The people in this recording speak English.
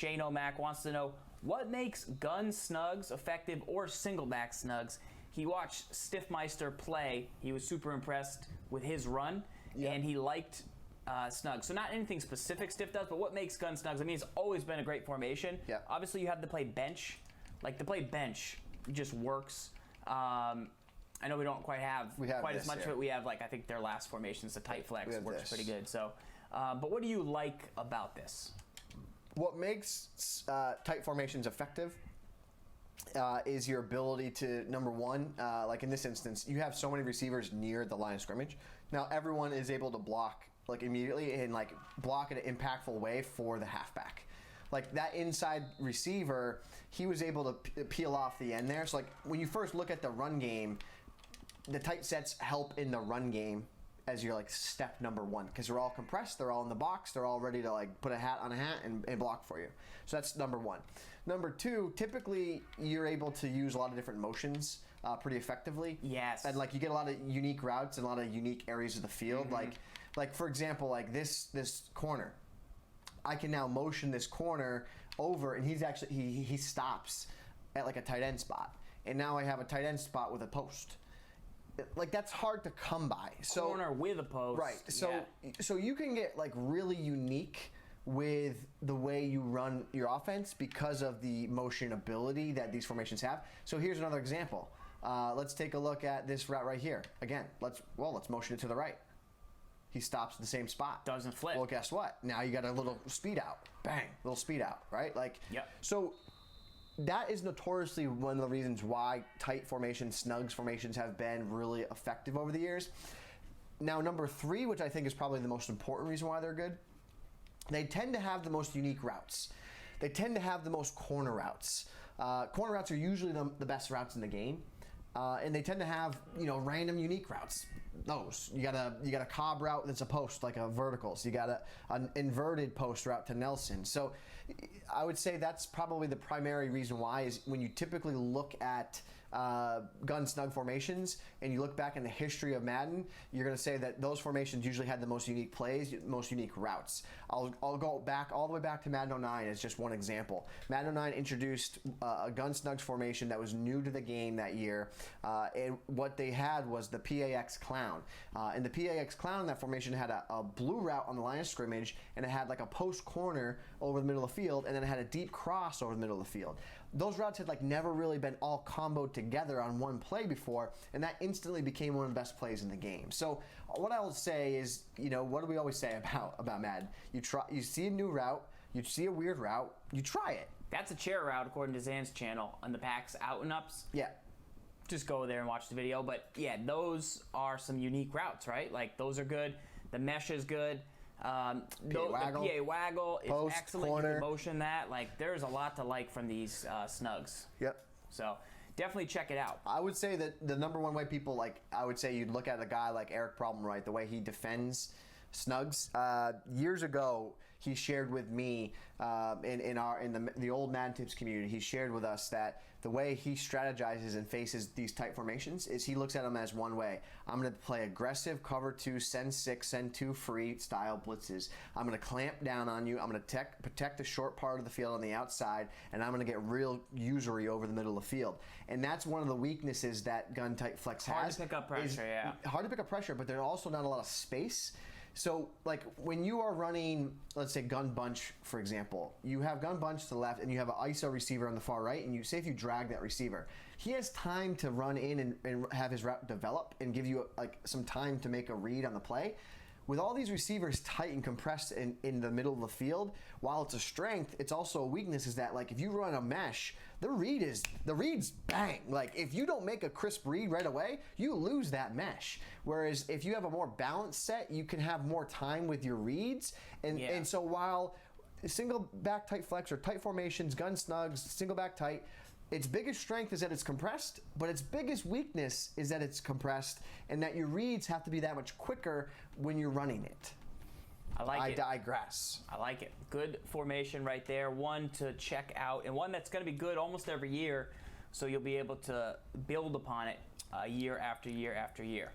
Shane O'Mac wants to know what makes Gun Snugs effective or single back Snugs. He watched Stiffmeister play. He was super impressed with his run, and he liked Snugs. So not anything specific Stiff does, but what makes Gun Snugs? I mean, it's always been a great formation. Yeah. Obviously, you have to play bench. Like, to play bench just works. I know we don't quite have quite as much of it. We have, like, I think their last formation's the tight flex. Works pretty good. So, but what do you like about this? What makes tight formations effective is your ability to, number one, like in this instance, you have so many receivers near the line of scrimmage. Now everyone is able to block like immediately and like block in an impactful way for the halfback. Like that inside receiver, he was able to peel off the end there. So like when you first look at the run game, the tight sets help in the run game as your like step number one, because they're all compressed, they're all in the box, they're all ready to like put a hat on a hat and block for you. So that's number one. Number two, typically you're able to use a lot of different motions pretty effectively. Yes. And like you get a lot of unique routes and a lot of unique areas of the field. Like for example, like this corner. I can now motion this corner over, and he's actually he stops at like a tight end spot, and now I have a tight end spot with a post. Like that's hard to come by. So corner with a post, right? So you can get like really unique with the way you run your offense because of the motion ability that these formations have. So here's another example. Let's take a look at this route right here. Again, let's motion it to the right. He stops at the same spot. Doesn't flip. Well, guess what? Now you got a little speed out. Bang, little speed out, right? Like, so that is notoriously one of the reasons why tight formations, Snugs formations have been really effective over the years. Now, number three, which I think is probably the most important reason why they're good, they tend to have the most unique routes. They tend to have the most corner routes. Corner routes are usually the best routes in the game. And they tend to have, random unique routes. Those you got a Cobb route that's a post, like a vertical. So you got an inverted post route to Nelson. So I would say that's probably the primary reason why is when you typically look at gun snug formations and you look back in the history of Madden, you're going to say that those formations usually had the most unique plays, most unique routes. I'll go back all the way back to Madden 09 as just one example. Madden 09 introduced a gun snugs formation that was new to the game that year. And what they had was the PAX clown. And the PAX clown in that formation had a blue route on the line of scrimmage, and it had like a post corner over the middle of the field, and then it had a deep cross over the middle of the field. Those routes had like never really been all comboed together on one play before, and that instantly became one of the best plays in the game. So what I would say is, what do we always say about Madden? You see a new route, you see a weird route, you try it. That's a chair route according to Zan's channel on the PAX out and ups. Yeah. Just go there and watch the video. But yeah, those are some unique routes, right? Like those are good. The mesh is good. The PA waggle is excellent. Corner. You can motion that. Like there's a lot to like from these snugs. Yep. So definitely check it out. I would say that the number one way people I would say you'd look at a guy like Eric Problem, right? The way he defends Snugs. Years ago, he shared with me in the old Madden Tips community. He shared with us that the way he strategizes and faces these tight formations is he looks at them as one way. I'm going to play aggressive cover 2, send 6, send 2 free style blitzes. I'm going to clamp down on you. I'm going to protect the short part of the field on the outside, and I'm going to get real usury over the middle of the field. And that's one of the weaknesses that gun tight flex has. Hard to pick up pressure, Hard to pick up pressure, but there's also not a lot of space. So, like, when you are running, let's say, gun bunch, for example, you have gun bunch to the left, and you have an ISO receiver on the far right, and if you drag that receiver, he has time to run in and have his route develop and give you, like, some time to make a read on the play. With all these receivers tight and compressed in the middle of the field, while it's a strength, it's also a weakness is that, like, if you run a mesh, the read's bang. Like, if you don't make a crisp read right away, you lose that mesh. Whereas if you have a more balanced set, you can have more time with your reads. And so while single back tight flex or tight formations, gun snugs, single back tight, its biggest strength is that it's compressed, but its biggest weakness is that it's compressed and that your reads have to be that much quicker when you're running it. I digress. I like it. Good formation right there. One to check out, and one that's going to be good almost every year, so you'll be able to build upon it year after year after year.